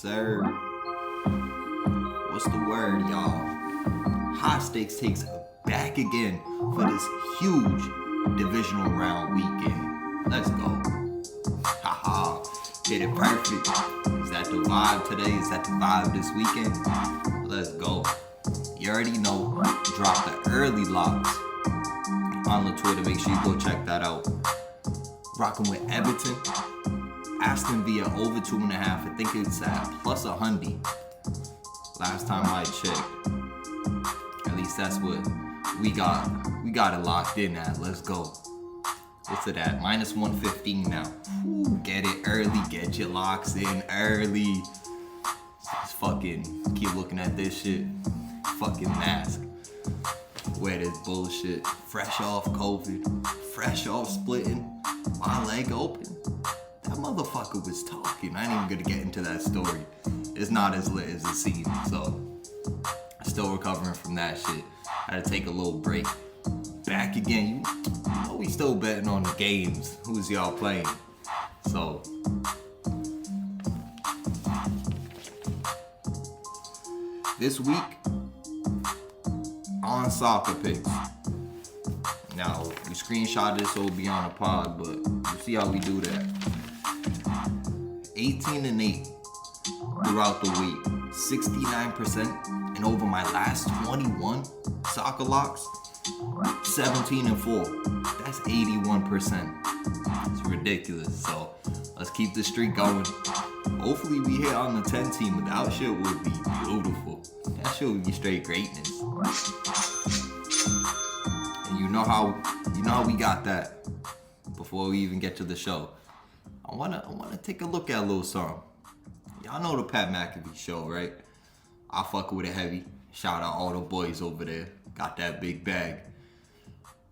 sir. What's the word, y'all? Hot Stakes takes back again for this huge divisional round weekend. Let's go. Haha, hit it perfect. Is that the vibe today? Is that the vibe this weekend? Let's go. You already know, drop the early locks on the Twitter. Make sure you go check that out. Rocking with Edmonton. Aston Villa over 2.5. I think it's at plus 100. Last time I checked. At least that's what we got. We got it locked in at. Let's go. What's it at? Minus 115 now. Ooh, get it early. Get your locks in early. Just fucking keep looking at this shit. Fucking mask. Wear this bullshit. Fresh off COVID. Fresh off splitting. My leg open. That motherfucker was talking. I ain't even gonna get into that story. It's not as lit as it seems. So, still recovering from that shit. Had to take a little break. Back again. You know we still betting on the games. Who's y'all playing? So, this week on soccer picks. Now, we screenshot this so it'll be on the pod, but you see how we do that. 18-8 throughout the week. 69%. And over my last 21 soccer locks, 17-4. That's 81%. It's ridiculous. So let's keep the streak going. Hopefully we hit on the 10 team, but that shit would be beautiful. That shit would be straight greatness. And you know how we got that before we even get to the show. I wanna take a look at a little something. Y'all know the Pat McAfee show, right? I fuck with it heavy. Shout out all the boys over there. Got that big bag.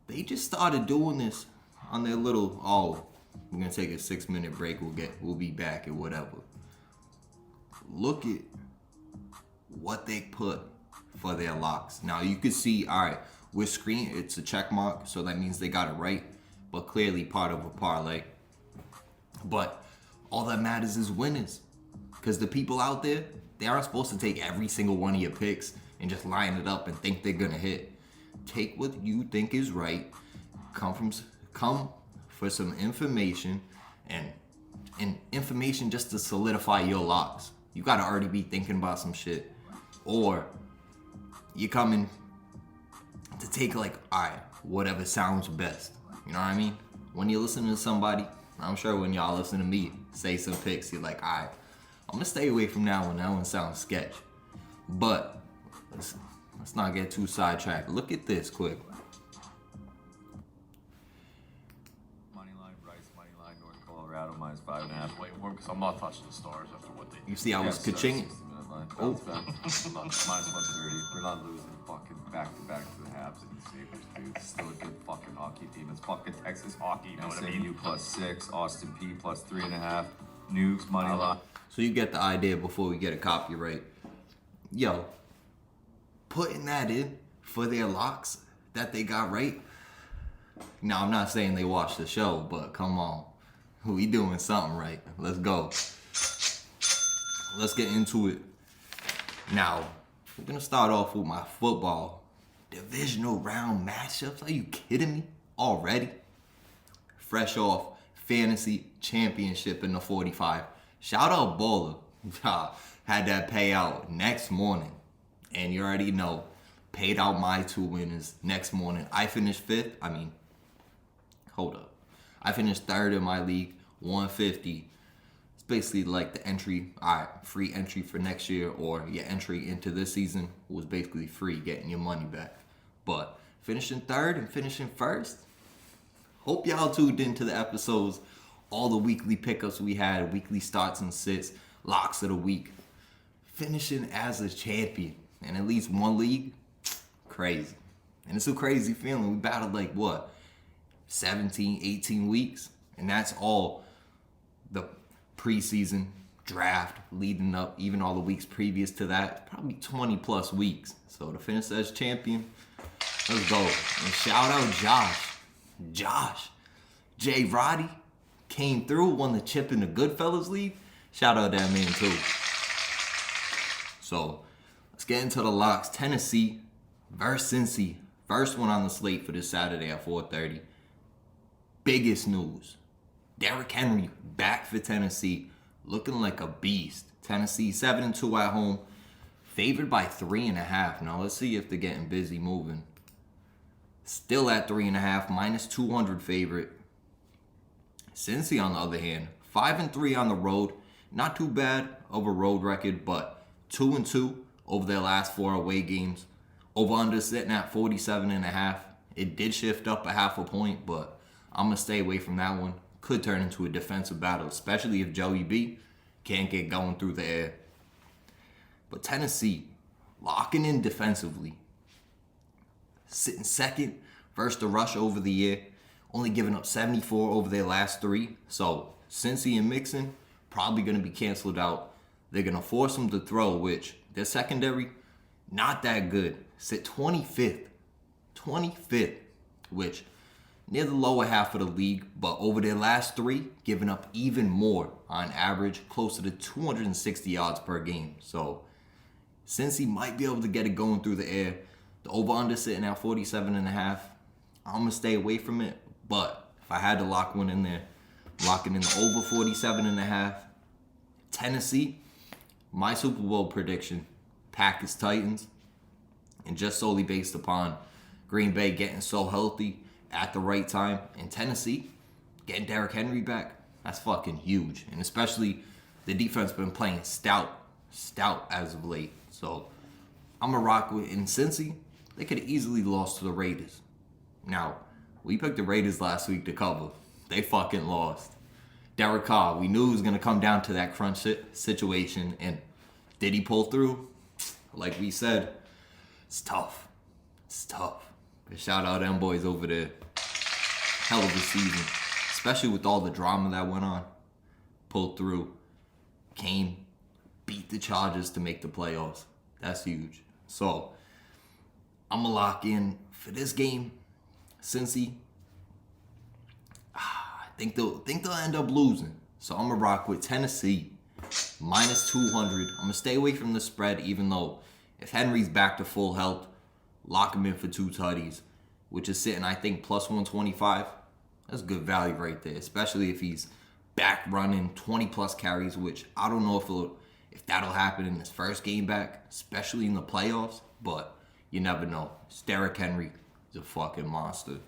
They just started doing this on their little, we're gonna take a 6-minute break. We'll be back or whatever. Look at what they put for their locks. Now you can see, all right, with screen, it's a check mark, so that means they got it right, but clearly part of a parlay. But all that matters is winners. Because the people out there, they aren't supposed to take every single one of your picks and just line it up and think they're gonna hit. Take what you think is right. Come for some information and information just to solidify your locks. You gotta already be thinking about some shit. Or you're coming to take whatever sounds best. You know what I mean? When you're listening to somebody, I'm sure when y'all listen to me say some picks, you're like, alright, I'm gonna stay away from that one. That one sounds sketch. But let's not get too sidetracked. Look at this quick. Moneyline Rice, moneyline North Colorado minus 5.5. Wait, because I'm not touching the Stars after what they did. You see, I was ka-ching. Oh, minus 130. We're not losing fucking back to the Habs and the Sabres, dude. It's still a good fucking hockey team. It's fucking Texas hockey. You know what I mean? SMU plus 6, Austin P plus 3.5, Nukes money line. So you get the idea before we get a copyright. Yo, putting that in for their locks that they got right. Now, I'm not saying they watched the show, but come on. We doing something right. Let's go. Let's get into it. Now, we're going to start off with my football divisional round matchups. Are you kidding me? Already? Fresh off fantasy championship in the 45. Shout out Baller. Had that payout next morning. And you already know, paid out my 2 winners next morning. I finished 5th. Hold up. I finished 3rd in my league, 150. It's basically like the entry, free entry for next year, or your entry into this season was basically free, getting your money back. But finishing 3rd and finishing 1st. Hope y'all tuned into the episodes. All the weekly pickups we had, weekly starts and sits, locks of the week. Finishing as a champion in at least one league, crazy. And it's a crazy feeling. We battled 17, 18 weeks. And that's all the preseason draft leading up, even all the weeks previous to that, probably 20 plus weeks. So to finish as champion, let's go. And shout out Josh. J. Roddy came through, won the chip in the Goodfellas League. Shout out that man too. So let's get into the locks. Tennessee versus Cincy. First one on the slate for this Saturday at 4:30. Biggest news. Derrick Henry back for Tennessee. Looking like a beast. Tennessee 7-2 at home. Favored by 3.5. Now let's see if they're getting busy moving. Still at 3.5. Minus 200 favorite. Cincy, on the other hand, 5-3 on the road. Not too bad of a road record, but 2-2 over their last 4 away games. Over-under sitting at 47.5. It did shift up a half a point, but I'm going to stay away from that one. Could turn into a defensive battle, especially if Joey B can't get going through the air. But Tennessee, locking in defensively. Sitting second versus the rush over the year. Only giving up 74 over their last 3. So, Cincy and Mixon probably going to be canceled out. They're going to force them to throw, which their secondary, not that good. Sit 25th. 25th, which near the lower half of the league, but over their last 3, giving up even more on average, closer to 260 yards per game. So, Cincy might be able to get it going through the air. The over-under sitting at 47.5. I'm going to stay away from it, but if I had to lock one in there, locking in the over 47.5. Tennessee, my Super Bowl prediction, Packers Titans, and just solely based upon Green Bay getting so healthy at the right time, and Tennessee getting Derrick Henry back, that's fucking huge. And especially the defense been playing stout as of late. So I'm going to rock with, in Cincy, they could have easily lost to the Raiders. Now, we picked the Raiders last week to cover. They fucking lost. Derek Carr, we knew it was going to come down to that crunch situation, and did he pull through? Like we said, it's tough. It's tough. But shout out them boys over there. Hell of a season. Especially with all the drama that went on. Pulled through. Came. Beat the Chargers to make the playoffs. That's huge. So, I'm going to lock in for this game. Cincy, I think they'll end up losing. So, I'm going to rock with Tennessee. Minus 200. I'm going to stay away from the spread, even though if Henry's back to full health, lock him in for 2 tutties, which is sitting, I think, plus 125. That's good value right there, especially if he's back running 20-plus carries, which I don't know if that'll happen in his first game back, especially in the playoffs, but you never know. It's Derrick Henry. He's a fucking monster.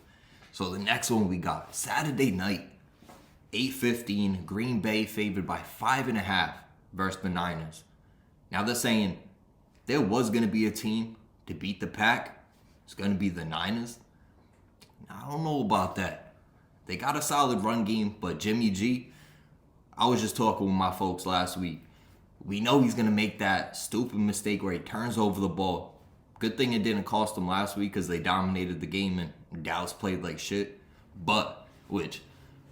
So the next one we got, Saturday night, 8:15, Green Bay favored by 5.5 versus the Niners. Now they're saying there was going to be a team to beat the Pack. It's going to be the Niners. I don't know about that. They got a solid run game, but Jimmy G, I was just talking with my folks last week. We know he's going to make that stupid mistake where he turns over the ball. Good thing it didn't cost them last week because they dominated the game and Dallas played like shit. But, which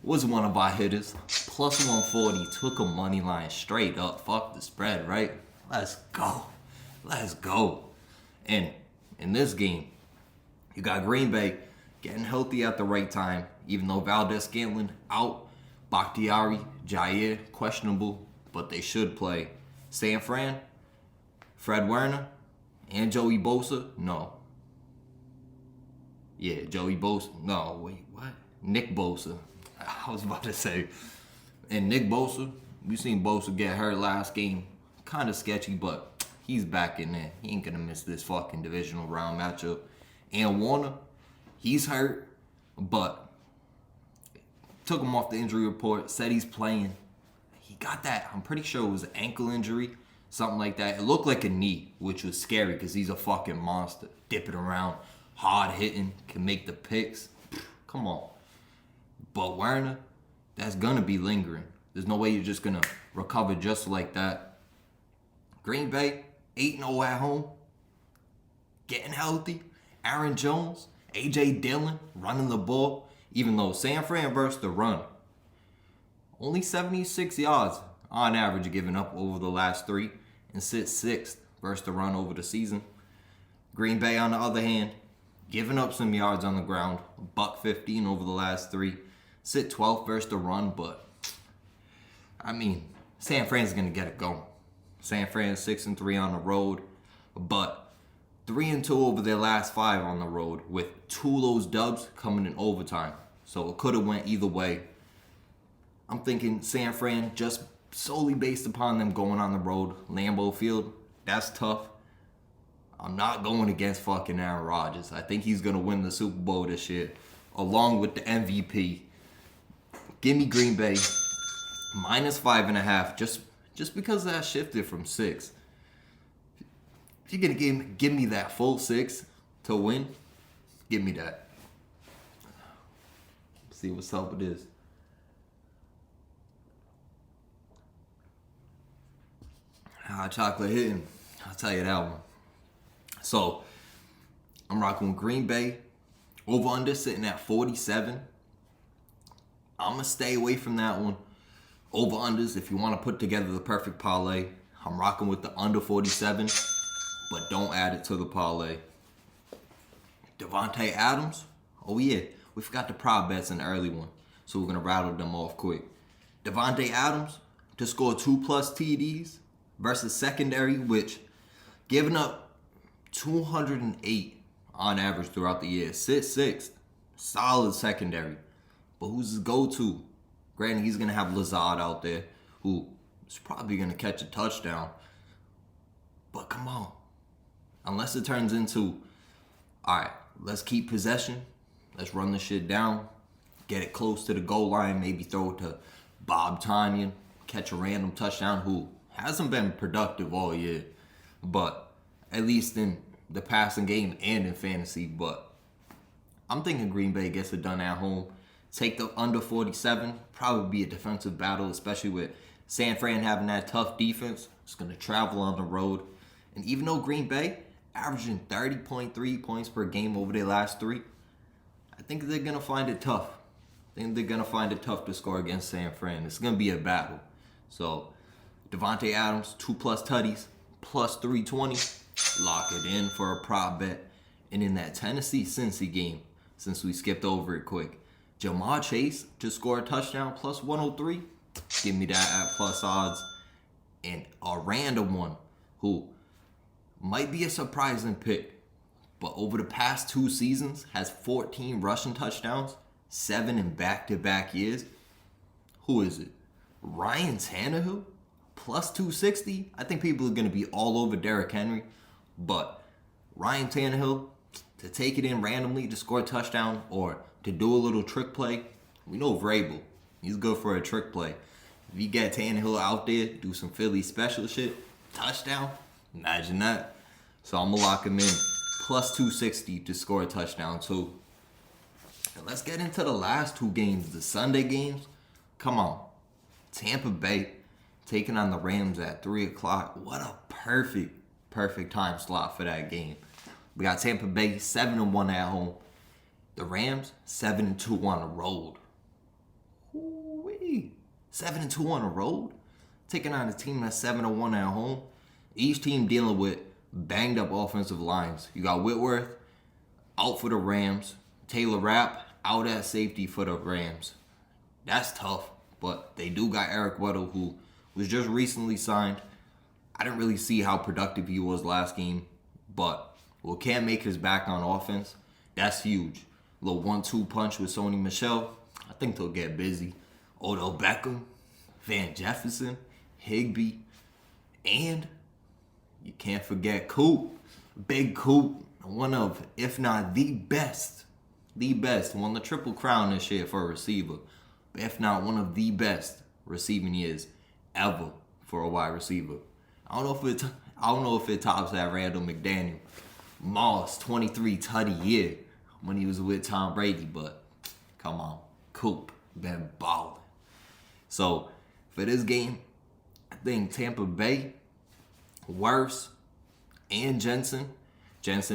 was one of our hitters. Plus 140, took a money line straight up. Fuck the spread, right? Let's go. Let's go. And in this game, you got Green Bay getting healthy at the right time. Even though Valdez-Scantling out, Bakhtiari, Jair, questionable, but they should play. San Fran, Fred Warner, and Joey Bosa, no. Yeah, Joey Bosa, no, wait, what? Nick Bosa, I was about to say. And Nick Bosa, we seen Bosa get hurt last game. Kind of sketchy, but he's back in there. He ain't gonna miss this fucking divisional round matchup. And Warner, he's hurt, but took him off the injury report, said he's playing. He got that, I'm pretty sure it was an ankle injury, something like that. It looked like a knee, which was scary because he's a fucking monster. Dipping around, hard hitting, can make the picks. Come on. But Werner, that's going to be lingering. There's no way you're just going to recover just like that. Green Bay, 8-0 at home. Getting healthy. Aaron Jones, A.J. Dillon, running the ball. Even though San Fran versus the run, only 76 yards on average giving up over the last 3 and sits 6th versus the run over the season. Green Bay, on the other hand, giving up some yards on the ground, $115 over the last 3, sit 12th versus the run, but I mean, San Fran's going to get it going. San Fran 6-3 on the road, but 3-2 over their last 5 on the road, with 2 of those dubs coming in overtime. So it could have went either way. I'm thinking San Fran, just solely based upon them going on the road, Lambeau Field, that's tough. I'm not going against fucking Aaron Rodgers. I think he's going to win the Super Bowl this year, along with the MVP. Give me Green Bay, -5.5, just because that shifted from 6. If you're going to give me that full 6 to win, give me that. See what's up with this. Chocolate hitting. I'll tell you that one. So, I'm rocking with Green Bay. Over-under sitting at 47. I'm going to stay away from that one. Over-unders, if you want to put together the perfect parlay, I'm rocking with the under 47, but don't add it to the parlay. Devonte Adams. Oh, yeah. We forgot the prop bets in the early one, so we're going to rattle them off quick. Devonte Adams to score 2+ TDs versus secondary, which giving up 208 on average throughout the year. Sits 6th. Solid secondary. But who's his go-to? Granted, he's going to have Lazard out there, who is probably going to catch a touchdown. But come on. Unless it turns into, all right, let's keep possession. Let's run the shit down. Get it close to the goal line. Maybe throw it to Bob Tonyan. Catch a random touchdown, who hasn't been productive all year. But at least in the passing game and in fantasy. But I'm thinking Green Bay gets it done at home. Take the under 47. Probably be a defensive battle, especially with San Fran having that tough defense. It's going to travel on the road. And even though Green Bay averaging 30.3 points per game over their last 3, I think they're going to find it tough. To score against San Fran. It's going to be a battle. So, Devonte Adams, 2+ tutties, +320. Lock it in for a prop bet. And in that Tennessee-Cincy game, since we skipped over it quick, Jamar Chase to score a touchdown, +103. Give me that at plus odds. And a random one who might be a surprising pick, but over the past 2 seasons has 14 rushing touchdowns, 7 in back-to-back years. Who is it? Ryan Tannehill, +260. I think people are going to be all over Derrick Henry, but Ryan Tannehill to take it in randomly to score a touchdown or to do a little trick play. We know Vrabel. He's good for a trick play. If you get Tannehill out there, do some Philly special shit, touchdown, imagine that. So I'm going to lock him in, +260 to score a touchdown too. And let's get into the last 2 games, the Sunday games. Come on. Tampa Bay taking on the Rams at 3 o'clock. What a perfect time slot for that game. We got Tampa Bay 7-1 at home. The Rams 7-2 on the road. Ooh-wee. 7-2 on the road? Taking on a team that's 7-1 at home. Each team dealing with banged up offensive lines. You got Whitworth out for the Rams. Taylor Rapp out at safety for the Rams. That's tough, but they do got Eric Weddle, who was just recently signed. I didn't really see how productive he was last game, but Cam Akers back on offense, that's huge. Little 1-2 punch with Sony Michel. I think they'll get busy. Odell Beckham, Van Jefferson, Higbee, and you can't forget Coop. Big Coop, one of, if not the best, won the Triple Crown this year for a receiver. If not one of the best receiving years ever for a wide receiver. I don't know if it tops that Randall McDaniel. Moss, 23 tutty year when he was with Tom Brady, but come on, Coop been balling. So for this game, I think Tampa Bay, Worse, and Jensen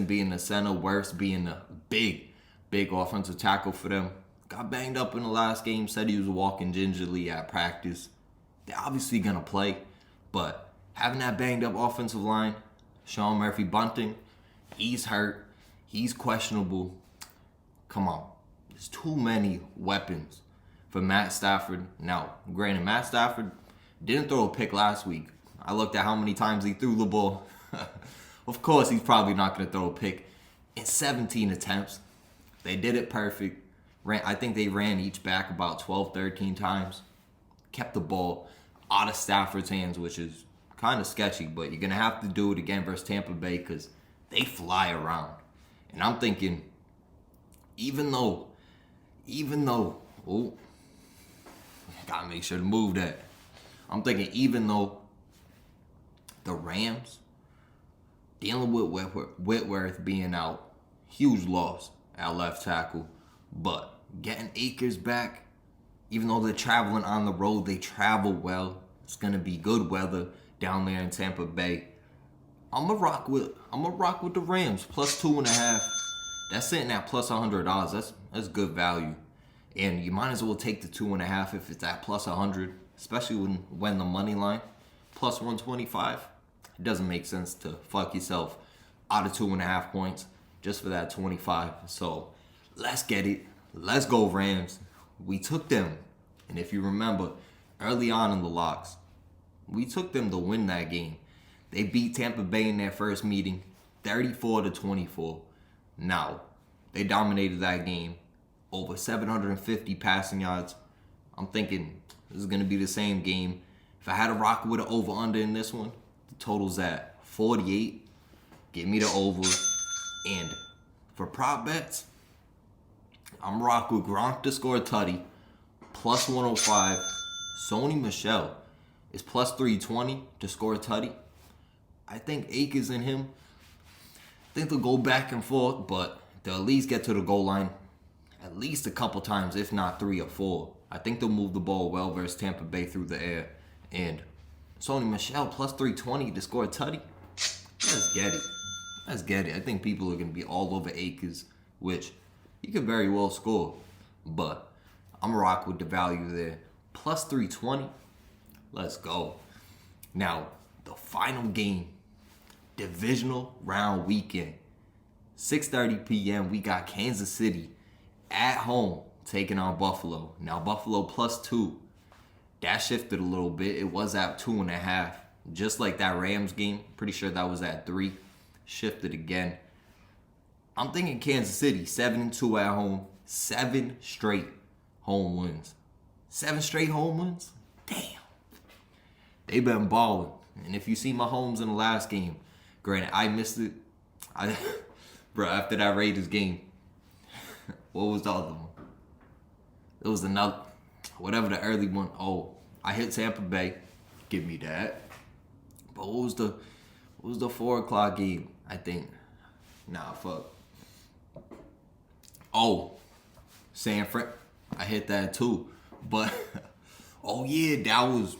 being the center, Worse being the big offensive tackle for them. Got banged up in the last game, said he was walking gingerly at practice. They're obviously going to play, but having that banged up offensive line, Sean Murphy-Bunting, he's hurt, he's questionable. Come on, there's too many weapons for Matt Stafford. Now, granted, Matt Stafford didn't throw a pick last week. I looked at how many times he threw the ball. Of course, he's probably not going to throw a pick. In 17 attempts, they did it perfect. I think they ran each back about 12, 13 times. Kept the ball out of Stafford's hands, which is kind of sketchy, but you're going to have to do it again versus Tampa Bay because they fly around. And I'm thinking, even though, oh, got to make sure to move that. I'm thinking even though the Rams, dealing with Whitworth being out, huge loss at left tackle, but getting Akers back, even though they're traveling on the road, they travel well. It's going to be good weather down there in Tampa Bay. I'm gonna rock with the Rams plus 2.5. That's sitting at plus $100. That's good value, and you might as well take the 2.5 if it's at plus 100, especially when the money line plus 125. It doesn't make sense to fuck yourself out of 2.5 points just for that 25. So let's get it. Let's go Rams. We took them, and if you remember, early on in the locks, we took them to win that game. They beat Tampa Bay in their first meeting, 34-24. Now, they dominated that game, over 750 passing yards. I'm thinking this is going to be the same game. If I had to rock with an over-under in this one, the total's at 48. Give me the over. And for prop bets, I'm rocking with Gronk to score a tutty, plus 105. Sony Michel is plus 320 to score a tutty. I think Akers and him, I think they'll go back and forth, but they'll at least get to the goal line at least a couple times, if not 3 or 4. I think they'll move the ball well versus Tampa Bay through the air. And Sony Michel plus 320 to score a tutty. Let's get it. Let's get it. I think people are going to be all over Akers, which he could very well score. But I'm going to rock with the value there. Plus 320. Let's go. Now, the final game. Divisional round weekend. 6:30 p.m. We got Kansas City at home taking on Buffalo. Now, Buffalo plus 2. That shifted a little bit. It was at 2.5. Just like that Rams game. Pretty sure that was at 3. Shifted again. I'm thinking Kansas City, 7-2 at home. 7 straight home wins. 7 straight home wins? Damn. They've been balling. And if you see Mahomes in the last game, granted, I missed it. Bro, after that Raiders game, what was the other one? It was another, whatever the early one. Oh, I hit Tampa Bay. Give me that. But what was the 4 o'clock game? I think. Nah, fuck. Oh, San Fran. I hit that too. But, oh yeah, that was,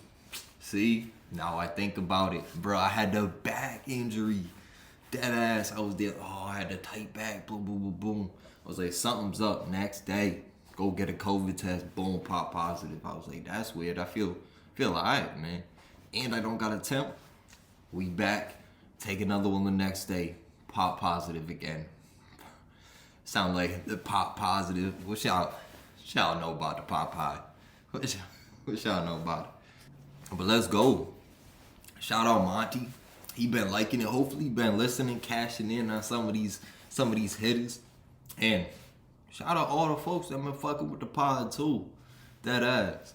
see, now I think about it. Bro, I had the back injury. Dead ass. I was there. Oh, I had the tight back. Boom, boom, boom, boom. I was like, something's up. Next day, go get a COVID test. Boom, pop positive. I was like, that's weird. I feel alright, man. And I don't got a temp. We back. Take another one the next day. Pop positive again. Sound like the pop positive. What y'all know about the pop pie? What y'all know about it? But let's go. Shout out Monty. He been liking it. Hopefully he been listening, cashing in on some of these hitters. And shout out all the folks that been fucking with the pod too. That ass.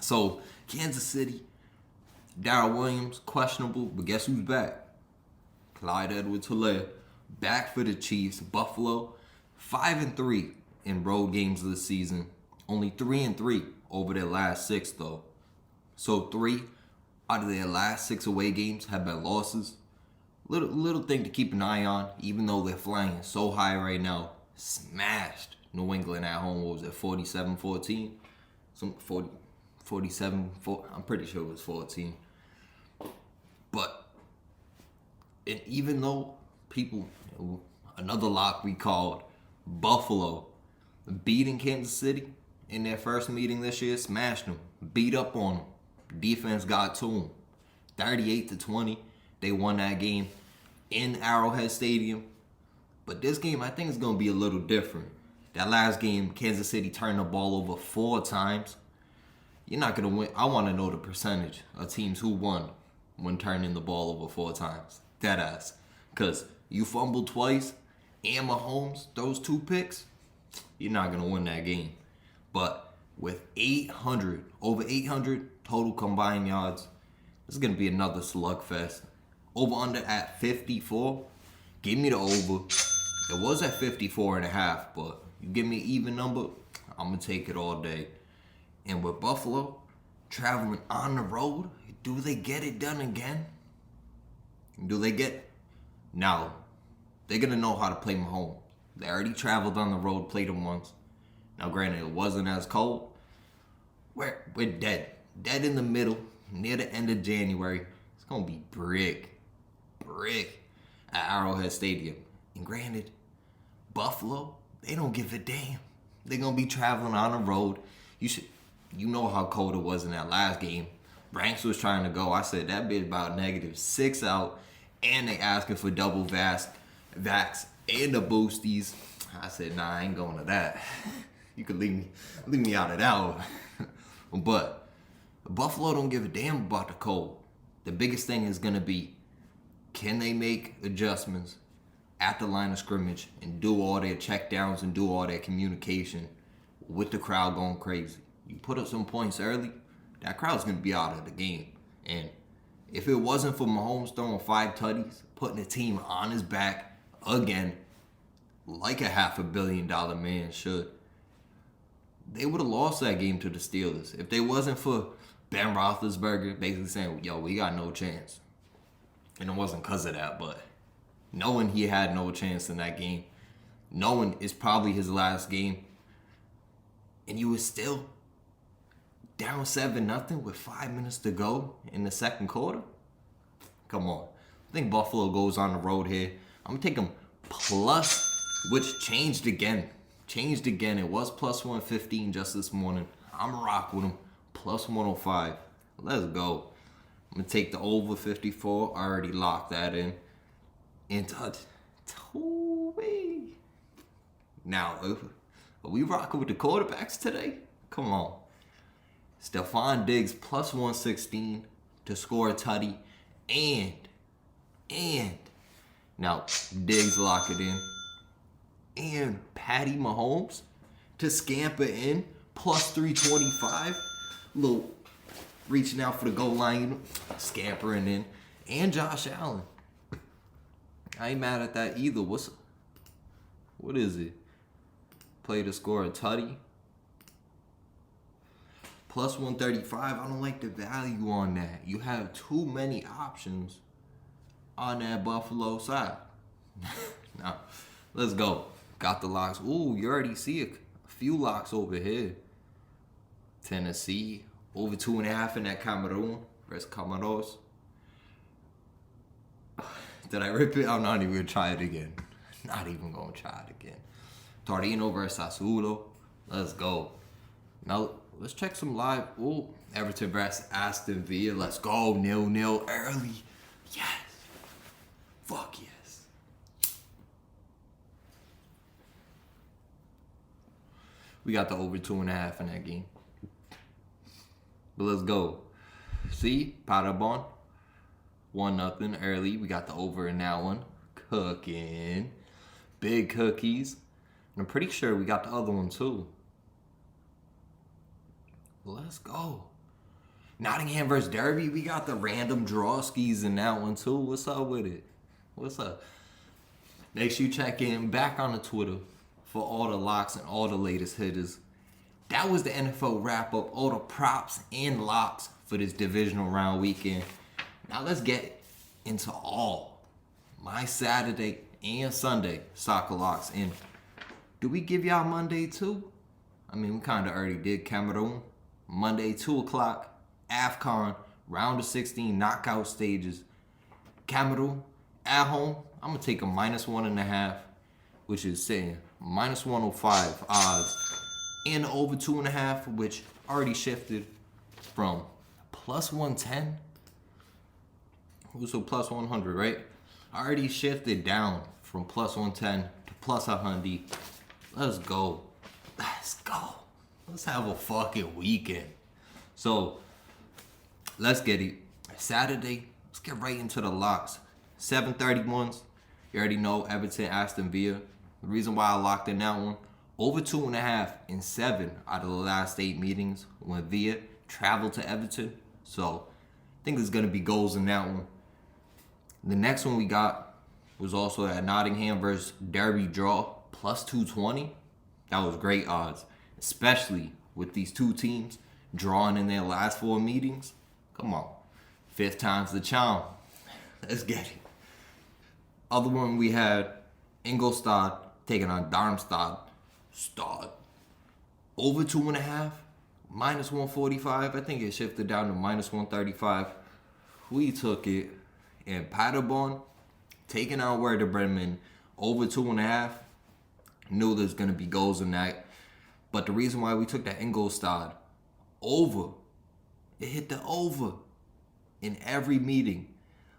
So Kansas City, Darrell Williams, questionable, but guess who's back? Clyde Edwards-Helaire, back for the Chiefs. Buffalo, 5-3 in road games of the season. Only 3-3 over their last 6 though. So 3 out of their last 6 away games have been losses. Little thing to keep an eye on, even though they're flying so high right now. Smashed New England at home. What was it, 47-14? Some 47, I'm pretty sure it was 14. But and even though people, another lock we called Buffalo, beating Kansas City in their first meeting this year, smashed them, beat up on them. Defense got to them, 38-20. They won that game in Arrowhead Stadium. But this game, I think, is going to be a little different. That last game, Kansas City turned the ball over 4 times. You're not going to win. I want to know the percentage of teams who won when turning the ball over 4 times. Deadass. Because you fumbled twice and Mahomes throws 2 picks, you're not going to win that game. But with over 800 total combined yards, this is going to be another slugfest. Over under at 54. Give me the over. It was at 54.5, but you give me an even number, I'm going to take it all day. And with Buffalo traveling on the road, do they get it done again? Now, they're going to know how to play Mahomes. They already traveled on the road, played him once. Now, granted, it wasn't as cold. We're dead. Dead in the middle, near the end of January. It's going to be brick at Arrowhead Stadium. And granted, Buffalo, they don't give a damn. They're going to be traveling on the road. You know how cold it was in that last game. Ranks was trying to go. I said that bit about -6 out. And they asking for double vax and the boosties. I said, nah, I ain't going to that. You could leave me out of that one. But Buffalo don't give a damn about the cold. The biggest thing is going to be, can they make adjustments at the line of scrimmage and do all their checkdowns and do all their communication with the crowd going crazy? You put up some points early, that crowd's going to be out of the game. And if it wasn't for Mahomes throwing 5 tutties, putting the team on his back again, like a $500 million man should, they would have lost that game to the Steelers. If they wasn't for Ben Roethlisberger basically saying, yo, we got no chance. And it wasn't because of that, but knowing he had no chance in that game, knowing it's probably his last game, and you were still down 7-0 with 5 minutes to go in the second quarter? Come on. I think Buffalo goes on the road here. I'm going to take them plus, which changed again. It was plus 115 just this morning. I'm going to rock with them. Plus 105. Let's go. I'm going to take the over 54. I already locked that in. And now, are we rocking with the quarterbacks today? Come on. Stephon Diggs plus 116 to score a tutty. And now Diggs lock it in. And Patty Mahomes to scamper in plus 325. Little reaching out for the goal line, scampering in. And Josh Allen. I ain't mad at that either. What is it? Play to score a tutty. Plus 135. I don't like the value on that. You have too many options on that Buffalo side. Now, let's go. Got the locks. Ooh, you already see a few locks over here. Tennessee. Over 2.5 in that Cameroon versus Comoros. Did I rip it? I'm not even going to try it again. Not even going to try it again. Torino versus Sassuolo. Let's go. Now, let's check some live. Ooh, Everton versus Aston Villa. Let's go. 0-0 early. Yes. Fuck yes. We got the over 2.5 in that game. But let's go. See? Paderborn. 1-0 early. We got the over in that one. Cooking. Big cookies. And I'm pretty sure we got the other one too. Let's go. Nottingham versus Derby. We got the random draw skis in that one too. What's up with it? What's up? Make sure you check in back on the Twitter for all the locks and all the latest hitters. That was the NFL wrap-up. All the props and locks for this divisional round weekend. Now let's get into all my Saturday and Sunday soccer locks. And do we give y'all Monday too? I mean, we kind of already did Cameroon. Monday, 2 o'clock, AFCON, round of 16 knockout stages. Cameroon, at home, I'm going to take a -1.5, which is saying -105 odds. And over 2.5, which already shifted from plus 110. So plus 100, right? Already shifted down from plus 110 to plus 100. Let's go. Let's go. Let's have a fucking weekend. So, let's get it. Saturday, let's get right into the locks. 7:31s. You already know Everton, Aston Villa. The reason why I locked in that one, over 2.5 in 7 out of the last 8 meetings when Villa traveled to Everton. So I think there's going to be goals in that one. The next one we got was also at Nottingham versus Derby draw, plus 220. That was great odds, especially with these two teams drawing in their last 4 meetings. Come on. 5th time's the charm. Let's get it. Other one we had Ingolstadt taking on Darmstadt. Over 2.5, minus 145. I think it shifted down to minus 135. We took it. And Paderborn taking on Werder Bremen over 2.5. Knew there's gonna be goals in that. But the reason why we took that Ingolstadt over, it hit the over in every meeting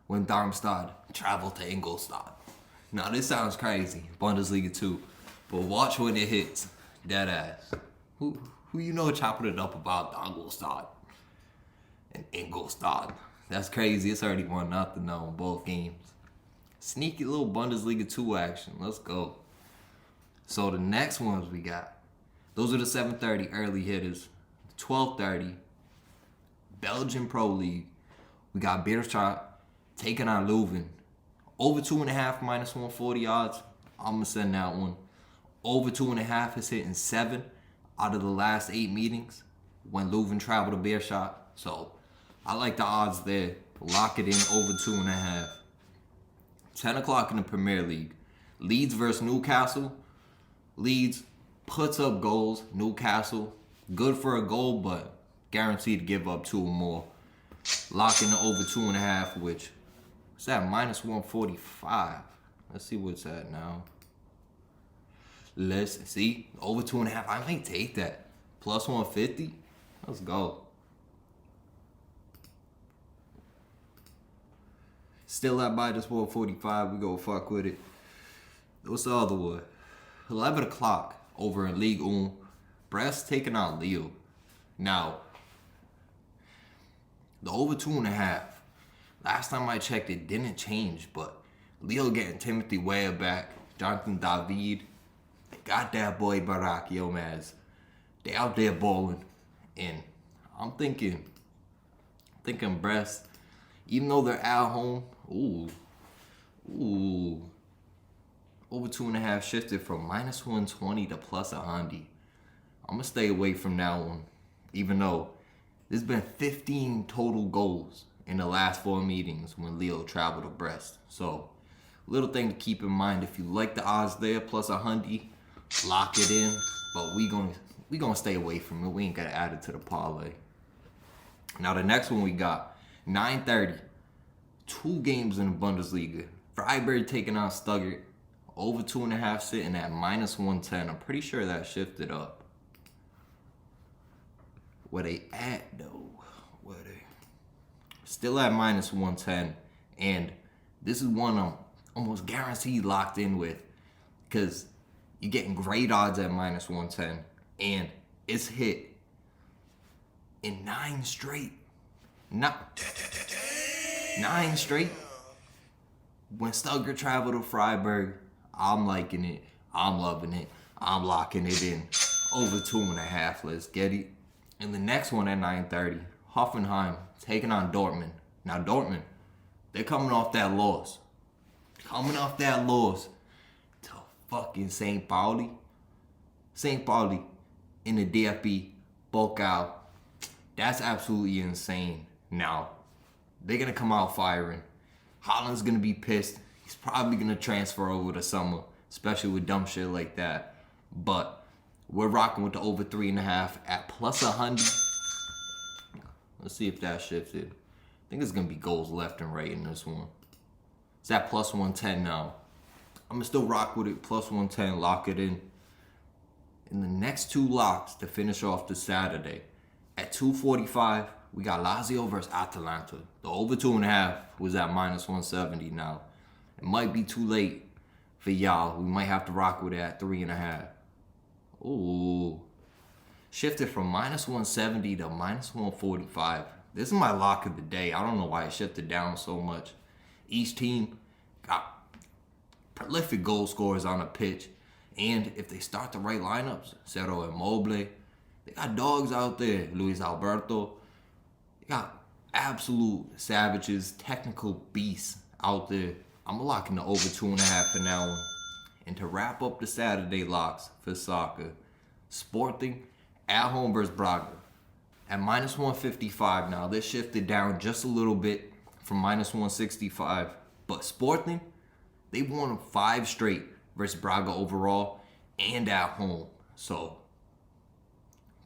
when Darmstadt traveled to Ingolstadt. Now this sounds crazy, Bundesliga 2, but watch when it hits. Dead ass. Who you know chopping it up about Ingolstadt and Ingolstadt? That's crazy. It's already 1-0 now in both games. Sneaky little Bundesliga 2 action. Let's go. So the next ones we got, those are the 7:30 early hitters. 12:30, Belgian Pro League. We got Beerschot taking on Leuven. Over 2.5, minus 140 odds. I'm going to send that one. Over 2.5 is hitting 7 out of the last 8 meetings when Leuven traveled to Beerschot. So I like the odds there. Lock it in over 2.5. 10 o'clock in the Premier League. Leeds versus Newcastle. Leeds puts up goals. Newcastle, good for a goal, but guaranteed to give up 2 or more. Lock in over 2.5, which is at minus 145. Let's see what's at now. Let's see. Over 2.5. I might take that. Plus 150. Let's go. Still at minus 145. We go fuck with it. What's the other one? 11 o'clock over in Ligue 1. Brest taking on Lille. Now, the over 2.5. Last time I checked, it didn't change, but Lille getting Timothy Weah back. Jonathan David. They got that boy Barak Yilmaz. They out there balling. And I'm thinking Brest, even though they're at home, over 2.5 shifted from minus 120 to plus 100. I'm going to stay away from that one, even though there's been 15 total goals in the last 4 meetings when Lille traveled to Brest. So, little thing to keep in mind, if you like the odds there, plus 100, lock it in. But we gonna stay away from it. We ain't gonna add it to the parlay. Now the next one we got, 9:30. 2 games in the Bundesliga. Freiburg taking on Stuttgart. Over 2.5 sitting at minus 110. I'm pretty sure that shifted up. Where they at though? Where they? Still at minus 110. And this is one I'm almost guaranteed locked in with. Because you're getting great odds at minus 110. And it's hit in 9 straight. 9 straight. When Stuttgart traveled to Freiburg, I'm liking it. I'm loving it. I'm locking it in. Over 2.5. Let's get it. And the next one at 9:30, Hoffenheim taking on Dortmund. Now Dortmund, they're coming off that loss. To fucking St. Pauli. St. Pauli in the DFB Pokal. That's absolutely insane. Now, they're going to come out firing. Haaland's going to be pissed. He's probably going to transfer over the summer, especially with dumb shit like that. But we're rocking with the over 3.5 at plus 100. Let's see if that shifted. I think it's going to be goals left and right in this one. It's at plus 110 now. I'm going to still rock with it. Plus 110. Lock it in. In the next 2 locks to finish off the Saturday. At 2:45, we got Lazio versus Atalanta. The over 2.5 was at minus 170 now. It might be too late for y'all. We might have to rock with it at 3.5. Ooh. Shifted from minus 170 to minus 145. this is my lock of the day. I don't know why it shifted down so much. Each team got prolific goal scorers on the pitch. And if they start the right lineups, Cerro Immobile, they got dogs out there. Luis Alberto. They got absolute savages, technical beasts out there. I'm locking the over 2.5 for now one. And to wrap up the Saturday locks for soccer, Sporting at home versus Braga. At minus 155 now, this shifted down just a little bit from minus 165. But Sporting, they won 5 straight versus Braga overall and at home. So,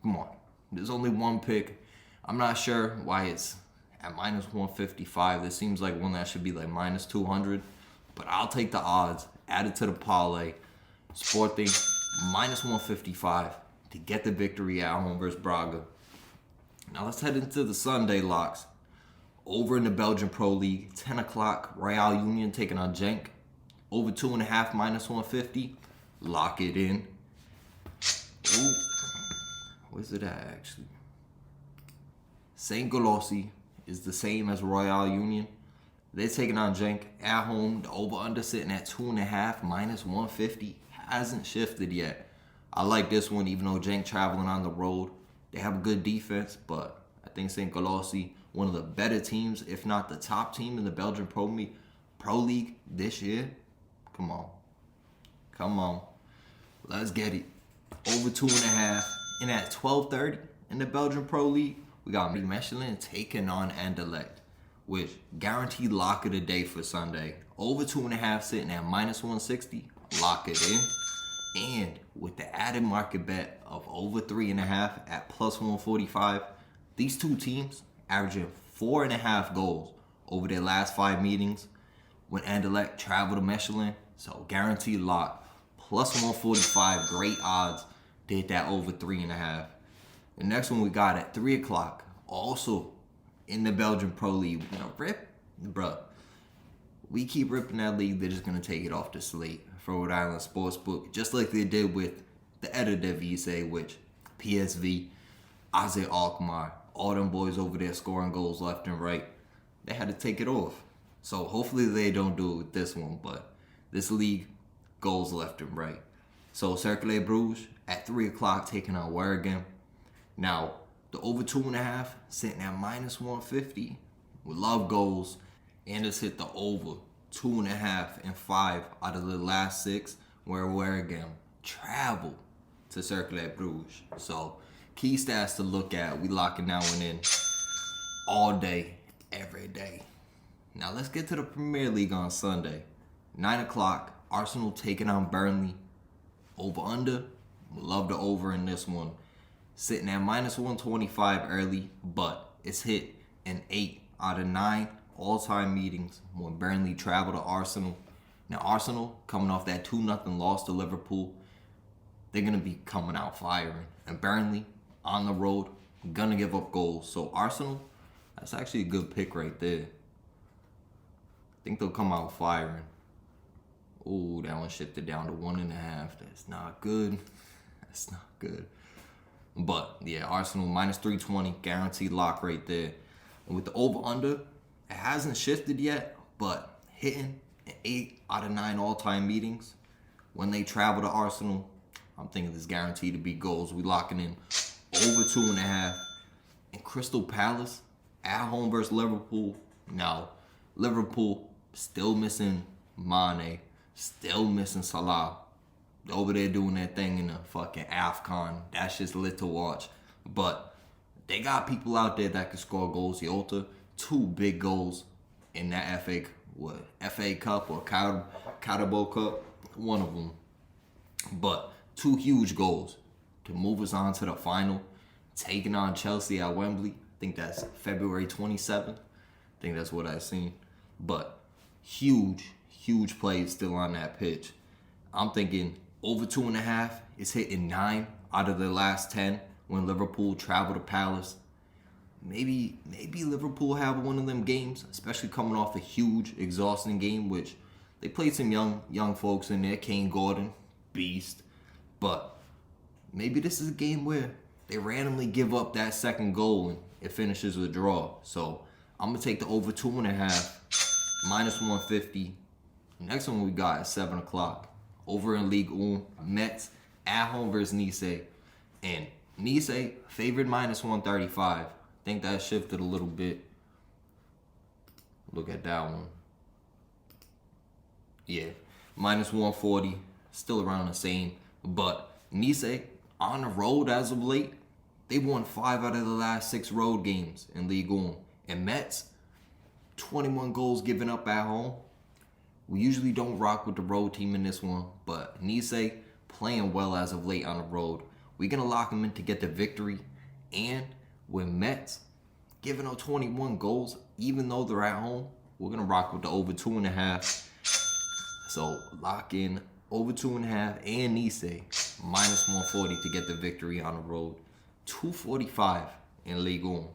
come on. There's only one pick. I'm not sure why it's at minus 155. This seems like one that should be like minus 200. But I'll take the odds. Add it to the parlay. Sporting minus 155 to get the victory at home versus Braga. Now let's head into the Sunday locks. Over in the Belgian Pro League, 10 o'clock, Royal Union taking on Genk. Over 2.5 minus 150. Lock it in. Ooh. Where's it at actually? St. Golossi is the same as Royal Union. They're taking on Genk at home. The over-under sitting at 2.5 minus 150. Hasn't shifted yet. I like this one, even though Genk traveling on the road. They have a good defense, but I think St. Golossi, one of the better teams, if not the top team in the Belgian Pro League this year. Come on. Come on. Let's get it. Over 2.5. And at 12:30 in the Belgian Pro League, we got Mechelen taking on Anderlecht, which guaranteed lock of the day for Sunday. Over 2.5 sitting at minus 160. Lock it in. And with the added market bet of over 3.5 at plus 145, these two teams averaging 4.5 goals over their last 5 meetings when Anderlecht traveled to Mechelen. So guaranteed lock. Plus 145, great odds. Did that over 3.5. The next one we got at 3 o'clock. Also in the Belgian Pro League. We're going to rip. Bruh. We keep ripping that league. They're just going to take it off the slate for Rhode Island Sportsbook. Just like they did with the Eredivisie, which PSV, AZ Alkmaar, all them boys over there scoring goals left and right. They had to take it off. So hopefully they don't do it with this one. But this league, goals left and right. So Cercle Bruges at 3 o'clock taking on Waregem. Now, the over 2.5 sitting at minus 150. We love goals. And it's hit the over 2.5 and 5 out of the last 6 where Waregem traveled to Cercle Bruges. So key stats to look at. We locking that one in all day, every day. Now let's get to the Premier League on Sunday. 9 o'clock, Arsenal taking on Burnley. Over under. We love the over in this one. Sitting at minus 125 early, but it's hit in 8 out of 9 all-time meetings when Burnley travel to Arsenal. Now Arsenal, coming off that 2-0 loss to Liverpool, they're going to be coming out firing. And Burnley, on the road, going to give up goals. So Arsenal, that's actually a good pick right there. I think they'll come out firing. Ooh, that one shifted down to 1.5. That's not good. That's not good. But, yeah, Arsenal minus 320, guaranteed lock right there. And with the over-under, it hasn't shifted yet, but hitting in 8 out of 9 all-time meetings. When they travel to Arsenal, I'm thinking this guaranteed to be goals. We locking in over 2.5. And Crystal Palace at home versus Liverpool. Now, Liverpool still missing Mane. Still missing Salah. Over there doing their thing in the fucking AFCON. That's just lit to watch. But they got people out there that can score goals. Jota, 2 big goals in that FA Cup or Carabao Cup. One of them. But 2 huge goals to move us on to the final. Taking on Chelsea at Wembley. I think that's February 27th. I think that's what I've seen. But huge plays still on that pitch. I'm thinking over 2.5 is hitting 9 out of the last 10 when Liverpool travel to Palace. Maybe Liverpool have one of them games, especially coming off a huge, exhausting game, which they played some young folks in there. Kane Gordon, beast. But maybe this is a game where they randomly give up that second goal and it finishes a draw. So I'm gonna take the over 2.5, minus 150. Next one we got is 7 o'clock. Over in Ligue 1, Mets at home versus Nice. And Nice favored minus 135. I think that shifted a little bit. Look at that one. Yeah, minus 140. Still around the same. But Nice on the road as of late, they won 5 out of the last 6 road games in Ligue 1. And Mets, 21 goals given up at home. We usually don't rock with the road team in this one, but Nice playing well as of late on the road. We're going to lock them in to get the victory. And with Mets giving up 21 goals, even though they're at home, we're going to rock with the over 2.5. So lock in over 2.5 and Nice minus 140 to get the victory on the road. 245 in Ligue 1.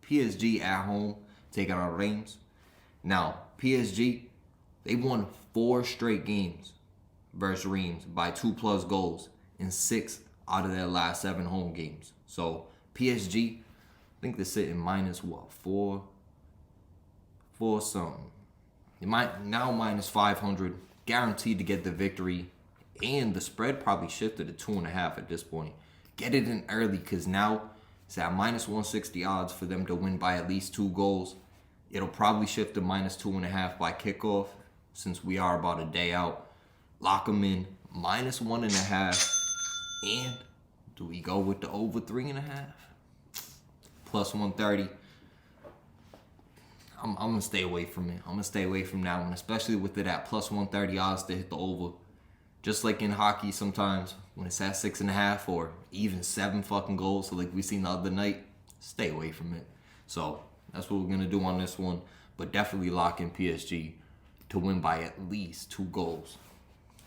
PSG at home taking on Reims. Now, PSG, they won 4 straight games versus Reims by 2+ goals in 6 out of their last 7 home games. So PSG, I think they're sitting minus what, 4 something. They might now minus 500, guaranteed to get the victory, and the spread probably shifted to 2.5 at this point. Get it in early because now it's at minus 160 odds for them to win by at least 2 goals. It'll probably shift to minus 2.5 by kickoff since we are about a day out. Lock them in minus 1.5. And do we go with the over 3.5? Plus 130. I'm going to stay away from it. I'm going to stay away from that one, especially with it at plus 130 odds to hit the over. Just like in hockey sometimes, when it's at 6.5 or even 7 fucking goals, so like we seen the other night, stay away from it. So that's what we're going to do on this one. But definitely lock in PSG to win by at least 2 goals.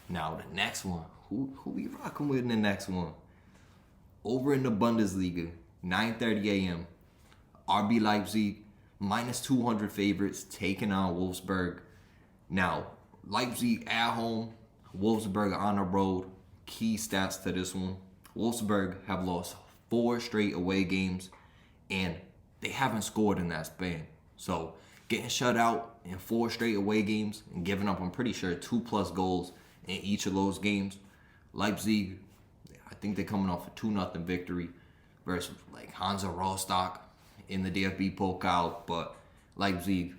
Now the next one, who we rocking with in the next one? Over in the Bundesliga, 9:30 a.m. RB Leipzig, minus 200 favorites, taking on Wolfsburg. Now, Leipzig at home, Wolfsburg on the road. Key stats to this one. Wolfsburg have lost 4 straight away games, and they haven't scored in that span. So, getting shut out in 4 straight away games and giving up, I'm pretty sure, 2+ goals in each of those games. Leipzig, I think they're coming off a 2-0 victory versus like Hansa Rostock in the DFB Pokal, but Leipzig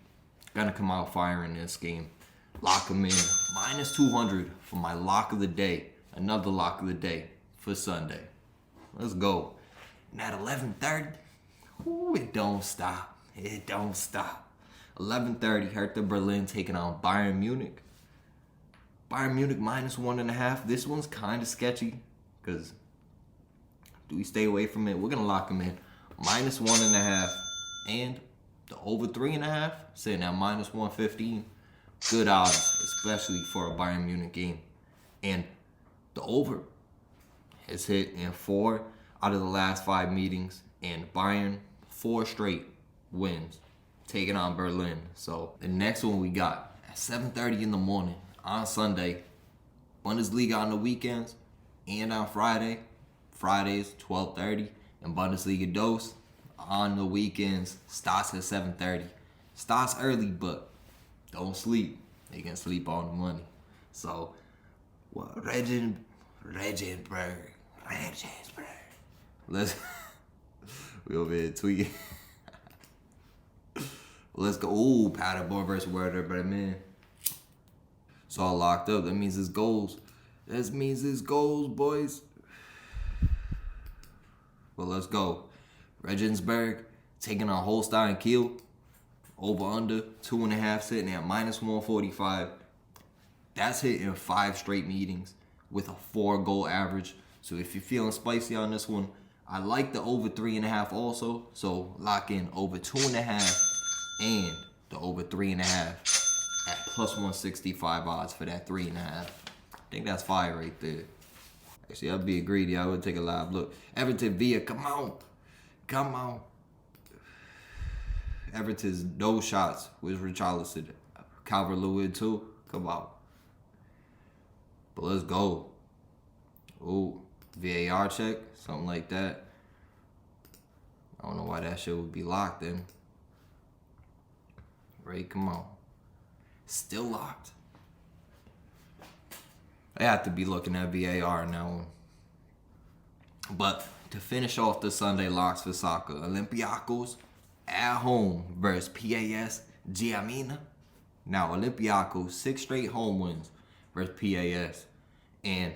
gonna come out firing this game. Lock them in minus 200 for my lock of the day. Another lock of the day for Sunday. Let's go. And at 11:30, it don't stop. It don't stop. 11:30, Hertha Berlin taking on Bayern Munich. Bayern Munich minus 1.5. This one's kind of sketchy because do we stay away from it? We're gonna lock them in minus 1.5 and the over 3.5 sitting at minus 115. Good odds, especially for a Bayern Munich game. And the over has hit in 4 out of the last 5 meetings, and Bayern 4 straight wins taking on Berlin. So the next one we got at 7:30 in the morning on Sunday, Bundesliga on the weekends and on Fridays 12:30, and Bundesliga dos on the weekends starts at 7:30. Starts early, but don't sleep. They can sleep on the money. So, what? Regensburg. Let's we over here tweaking. Let's go. Ooh, Paderborn versus Werder Bremen. It's all locked up. That means it's goals. Boys. Well, let's go. Regensburg taking on Holstein Kiel. Over under 2.5 sitting at minus 145. That's hit in 5 straight meetings with a 4-goal average. So if you're feeling spicy on this one, I like the over 3.5 also. So lock in over 2.5 and the over 3.5 at plus 165 odds for that 3.5. I think that's fire right there. Actually, I'd be greedy. I would take a live look. Everton Villa, come on. Everton's no shots with Richarlison. Calvert-Lewin too. Come on. But let's go. Ooh, VAR check, something like that. I don't know why that shit would be locked in. Right, come on. Still locked. I have to be looking at VAR now. But to finish off the Sunday locks for soccer, Olympiacos at home versus PAS Giamina. Now, Olympiacos, 6 straight home wins versus PAS and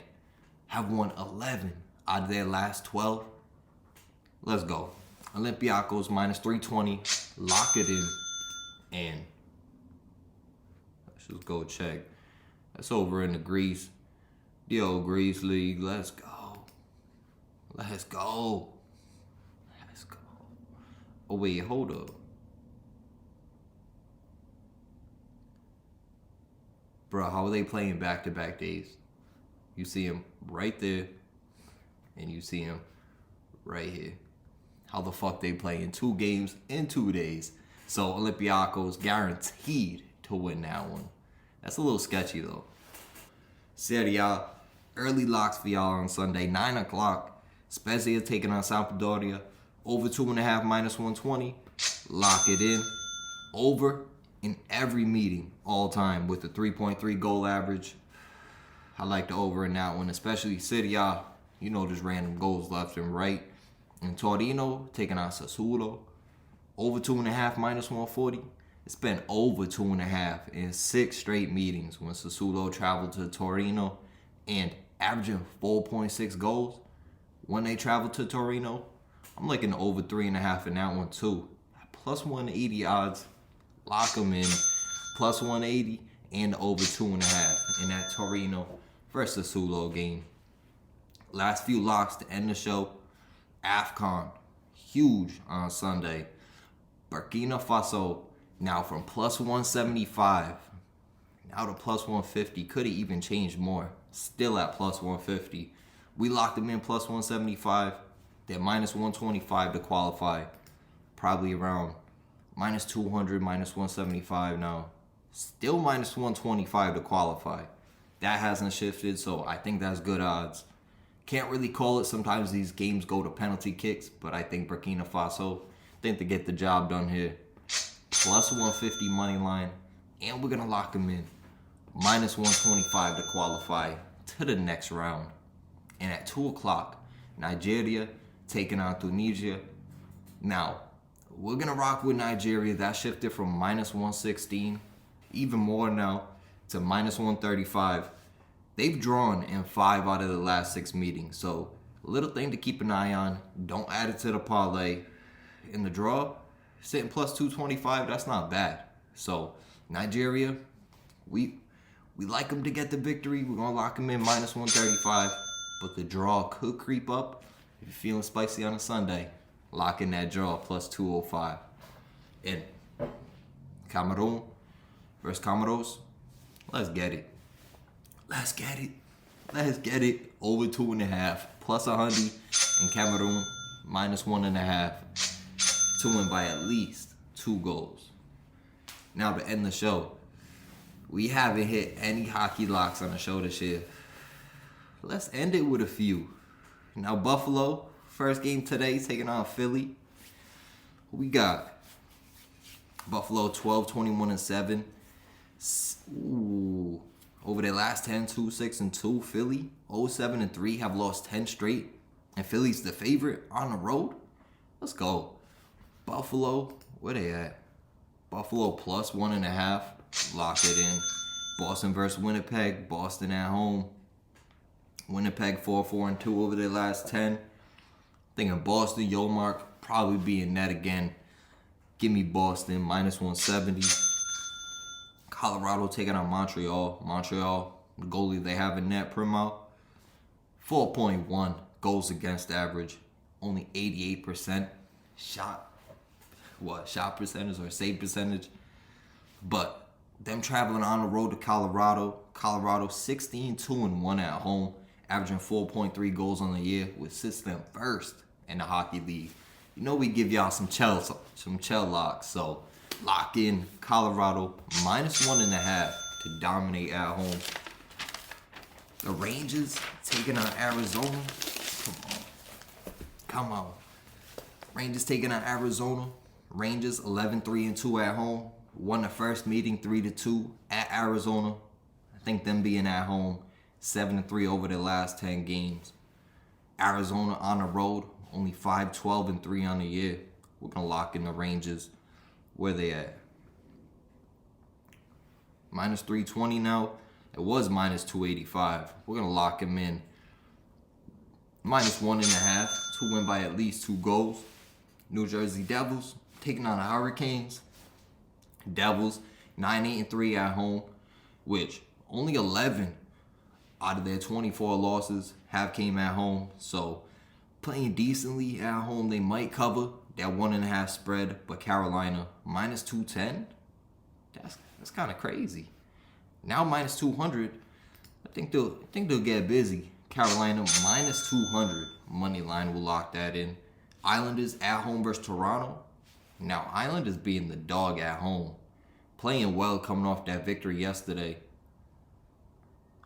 have won 11 out of their last 12. Let's go. Olympiacos minus 320. Lock it in. And let's just go check. That's over in the Greece. The old Greece League. Let's go. Let's go. Let's go. Oh, wait, hold up. Bro, how are they playing back-to-back days? You see him right there, and you see him right here. How the fuck they playing 2 games in 2 days? So Olympiacos guaranteed to win that one. That's a little sketchy though. Serie A, early locks for y'all on Sunday, 9 o'clock. Spezia taking on Sampdoria. Over 2.5 minus 120. Lock it in. Over in every meeting all time with a 3.3 goal average. I like the over in that one, especially Serie A. You know, there's random goals left and right. And Torino taking on Sassuolo. Over 2.5 minus 140. It's been over 2.5 in 6 straight meetings when Sassuolo traveled to Torino and averaging 4.6 goals when they traveled to Torino. I'm looking over 3.5 in that one too. Plus 180 odds. Lock them in. Plus 180 and over 2.5 in that Torino versus Sassuolo game. Last few locks to end the show. AFCON. Huge on Sunday. Burkina Faso now from plus 175 now to plus 150. Could have even changed more. Still at plus 150. We locked them in plus 175. They're minus 125 to qualify. Probably around minus 200, minus 175 now. Still minus 125 to qualify. That hasn't shifted, so I think that's good odds. Can't really call it. Sometimes these games go to penalty kicks, but I think Burkina Faso, think to get the job done here. Plus 150 money line, and we're going to lock them in. Minus 125 to qualify to the next round. And at 2 o'clock, Nigeria taking on Tunisia. Now, we're going to rock with Nigeria. That shifted from minus 116, even more now, to minus 135. They've drawn in 5 out of the last 6 meetings. So, a little thing to keep an eye on. Don't add it to the parlay. In the draw, sitting plus 225, that's not bad. So, Nigeria, we like them to get the victory. We're going to lock them in minus 135. But the draw could creep up. If you're feeling spicy on a Sunday, lock in that draw plus 205. And Cameroon versus Comoros, let's get it. Let's get it. Let's get it. Over 2.5. Plus 100 in Cameroon. Minus 1.5. To win by at least 2 goals. Now to end the show. We haven't hit any hockey locks on the show this year. Let's end it with a few. Now Buffalo, first game today, taking on Philly. We got Buffalo 12, 21, and 7. Ooh. Over their last 10, 2, 6, and 2. Philly, 0, 7, and 3, have lost 10 straight. And Philly's the favorite on the road. Let's go. Buffalo, where they at? Buffalo plus 1.5. Lock it in. Boston versus Winnipeg. Boston at home. Winnipeg 4, 4, and 2 over their last 10. Thinking Boston, Yomark probably be in net again. Give me Boston minus 170. Colorado taking on Montreal. Montreal, the goalie they have in net, Primo. 4.1 goals against average. Only 88% shot percentage or save percentage. But them traveling on the road to Colorado. Colorado 16, 2, and 1 at home. Averaging 4.3 goals on the year, which sits them first in the hockey league. You know we give y'all some chell locks. So lock in Colorado minus 1.5 to dominate at home. The Rangers taking on Arizona. Come on. Rangers taking on Arizona. Rangers 11-3-2 at home. Won the first meeting 3-2 at Arizona. I think them being at home 7-3 over their last 10 games. Arizona on the road, only 5-12-3 on the year. We're gonna lock in the Rangers. Where they at? Minus 320 now. It was minus 285. We're gonna lock them in. Minus 1.5 to win by at least 2 goals. New Jersey Devils taking on the Hurricanes. Devils 9-8-3 at home, which only 11 out of their 24 losses have came at home. So playing decently at home, they might cover that 1.5 spread. But Carolina minus 210. That's kind of crazy. Now minus 200. I think they'll get busy. Carolina minus 200. Money line will lock that in. Islanders at home versus Toronto. Now Islanders being the dog at home, playing well, coming off that victory yesterday.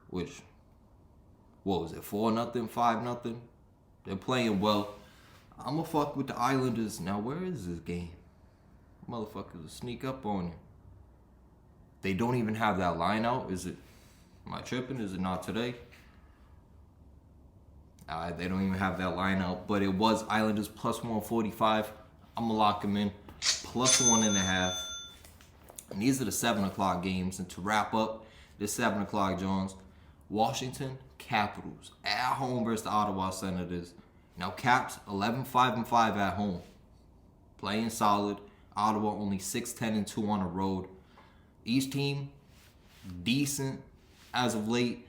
Which, what was it? 4-0, 5-0. They're playing well. I'ma fuck with the Islanders. Now where is this game? Motherfuckers will sneak up on you. They don't even have that line out. Am I tripping? Is it not today? They don't even have that line out. But it was Islanders plus 145. I'm going to lock them in. Plus 1.5. And these are the 7 o'clock games. And to wrap up this 7 o'clock, Jones, Washington Capitals at home versus the Ottawa Senators. Now Caps 11-5-5 at home. Playing solid. Ottawa only 6-10-2 on the road. Each team decent as of late,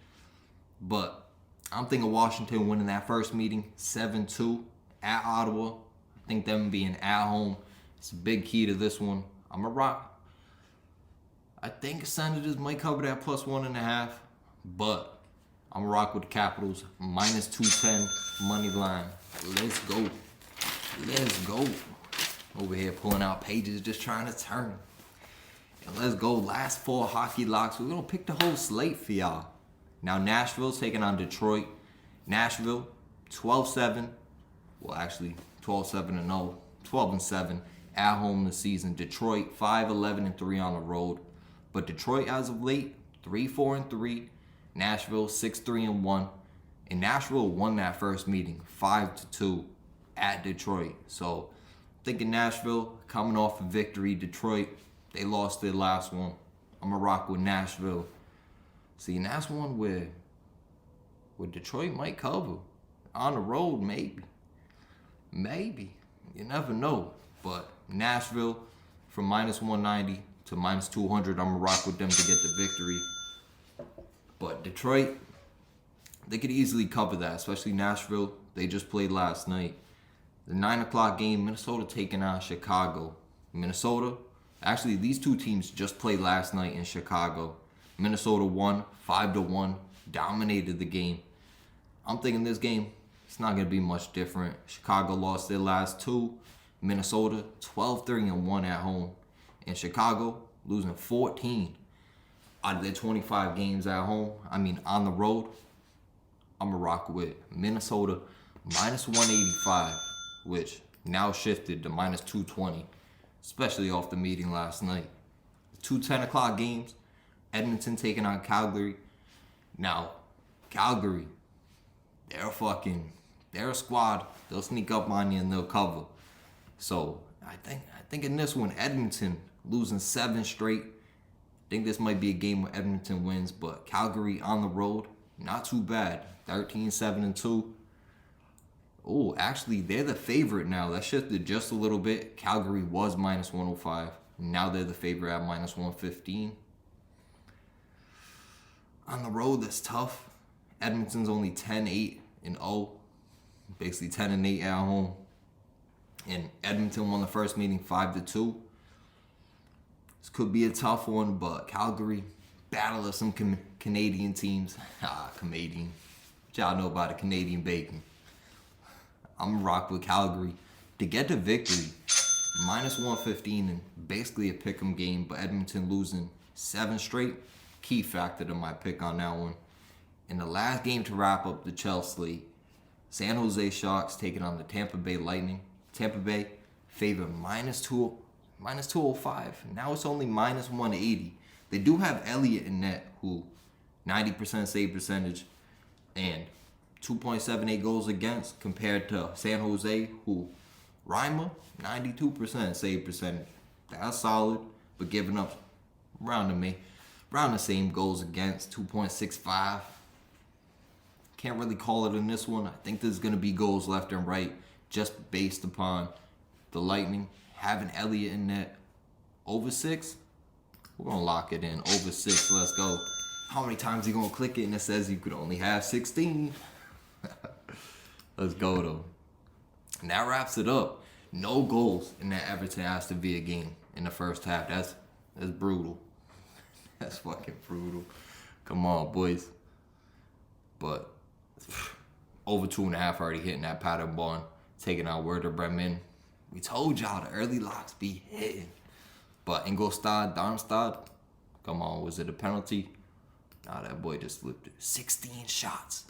but I'm thinking Washington winning that first meeting 7-2 at Ottawa. I think them being at home, it's a big key to this one. I'm a rock. I think Senators might cover that plus 1.5, but I'm a rock with the Capitals minus 210 money line. Let's go. Let's go. Over here pulling out pages, just trying to turn. Let's go. Last 4 hockey locks. We're going to pick the whole slate for y'all. Now, Nashville's taking on Detroit. Nashville, 12-7. Well, actually, 12-7-0. 12-7 at home this season. Detroit, 5-11-3 on the road. But Detroit, as of late, 3-4-3. Nashville, 6-3-1. And Nashville won that first meeting, 5-2 at Detroit. So, thinking Nashville coming off a victory. Detroit, they lost their last one. I'm going to rock with Nashville. See, and that's one where Detroit might cover. On the road, maybe. Maybe. You never know. But Nashville, from minus 190 to minus 200, I'm going to rock with them to get the victory. But Detroit, they could easily cover that, especially Nashville. They just played last night. The 9 o'clock game, Minnesota taking on Chicago. Minnesota, actually, these two teams just played last night in Chicago. Minnesota won 5-1, dominated the game. I'm thinking this game, it's not going to be much different. Chicago lost their last 2. Minnesota 12-3-1 at home. And Chicago losing 14 out of their 25 games at home. On the road. I'm going to rock with Minnesota minus 185, which now shifted to minus 220. Especially off the meeting last night. 2 10 o'clock games. Edmonton taking on Calgary. Now, Calgary, they're a squad. They'll sneak up on you and they'll cover. So, I think in this one, Edmonton losing 7 straight. I think this might be a game where Edmonton wins, but Calgary on the road, not too bad. 13-7-2. Oh, actually, they're the favorite now. That shifted just a little bit. Calgary was minus 105. Now they're the favorite at minus 115. On the road, that's tough. Edmonton's only 10-8-0. Basically 10-8 at home. And Edmonton won the first meeting 5-2. This could be a tough one, but Calgary, battle of some Canadian teams. Canadian. What y'all know about the Canadian bacon? I'm going to rock with Calgary to get the victory. Minus 115 and basically a pick'em game, but Edmonton losing 7 straight. Key factor to my pick on that one. In the last game to wrap up the Chelsea slate, San Jose Sharks taking on the Tampa Bay Lightning. Tampa Bay favored minus 205. Now it's only minus 180. They do have Elliott in net, who 90% save percentage and 2.78 goals against, compared to San Jose, who Reimer 92% save percentage. That's solid, but giving up around the same goals against, 2.65. Can't really call it in this one. I think there's going to be goals left and right, just based upon the Lightning having Elliott in net. Over 6, we're going to lock it in. Over 6, let's go. How many times are you going to click it and it says you could only have 16? Let's go, though. And that wraps it up. No goals in that Everton-Aston Villa game in the first half. That's brutal. That's fucking brutal. Come on, boys. But over 2.5 already hitting that pattern ball, taking out Werder Bremen. We told y'all the early locks be hitting. But Ingolstadt, Darmstadt, come on, was it a penalty? Nah, that boy just flipped it. 16 shots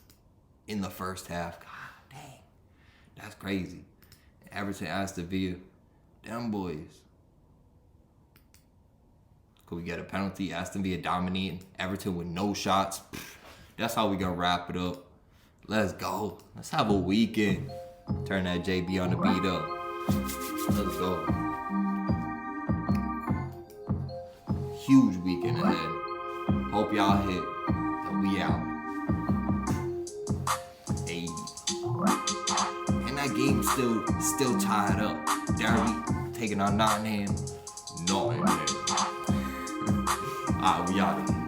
in the first half. God dang. That's crazy. Everton, Aston Villa, them boys. Could we get a penalty? Aston Villa dominating Everton with no shots. That's how we gonna wrap it up. Let's go. Let's have a weekend. Turn that JB on the beat up. Let's go. Huge weekend ahead. Hope y'all hit. And we out. Hey. And that game still tied up. Derby taking on Nottingham. Alright, we out of here.